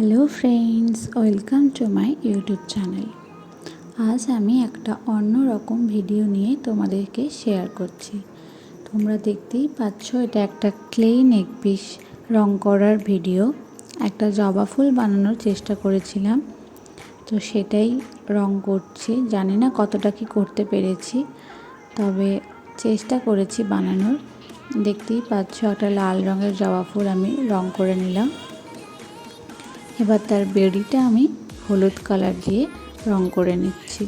Hello friends, welcome to my YouTube channel. আজ আমি একটা অন্যরকম ভিডিও নিয়ে তোমাদেরকে শেয়ার করছি। তোমরা দেখতেই পাচ্ছ, এটা একটা ক্লে নেক পিস রং করার ভিডিও। একটা জবা ফুল বানানোর চেষ্টা করেছিলাম, তো সেটাই রং করছি। জানি না কতটা কি করতে পেরেছি, তবে চেষ্টা করেছি বানানোর। দেখতেই পাচ্ছ, একটা লাল রঙের জবা ফুল আমি রং করে নিলাম। এবার তার বেড়িটা আমি হলুদ কালার দিয়ে রং করে নিচ্ছি,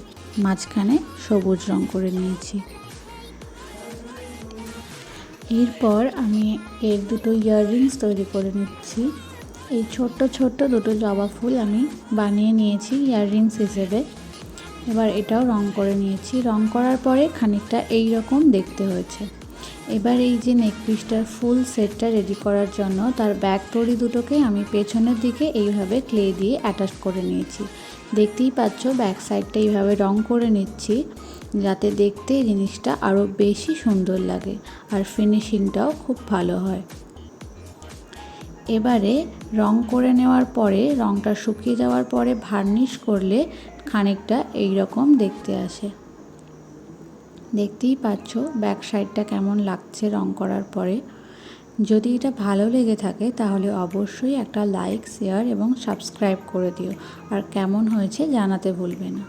মাঝখানে সবুজ রং করে নিয়েছি। এরপর আমি এর দুটো ইয়াররিংস তৈরি করে নিচ্ছি। এই ছোট্ট ছোট্ট দুটো জবা ফুল আমি বানিয়ে নিয়েছি ইয়াররিংস হিসেবে। এবার এটাও রং করে নিয়েছি। রং করার পরে খানিকটা এই রকম দেখতে হয়েছে। এবার এই যে নেক পিসটার ফুল সেটটা রেডি করার জন্য তার ব্যাক তড়ি দুটোকে আমি পেছনের দিকে এইভাবে ক্লে দিয়ে অ্যাটাচ করে নিয়েছি। দেখতেই পাচ্ছ, ব্যাক সাইডটা এইভাবে রং করে নিচ্ছি, যাতে দেখতে জিনিসটা আরও বেশি সুন্দর লাগে আর ফিনিশিংটাও খুব ভালো হয়। এবারে রং করে নেওয়ার পরে, রংটা শুকিয়ে যাওয়ার পরে ভার্নিশ করলে খানিকটা এই রকম দেখতে আসে। দেখতেই পাচ্ছ ব্যাক সাইডটা কেমন লাগছে রং করার পরে। যদি এটা ভালো লেগে থাকে তাহলে অবশ্যই একটা লাইক, শেয়ার এবং সাবস্ক্রাইব করে দিও, আর কেমন হয়েছে জানাতে ভুলবে না।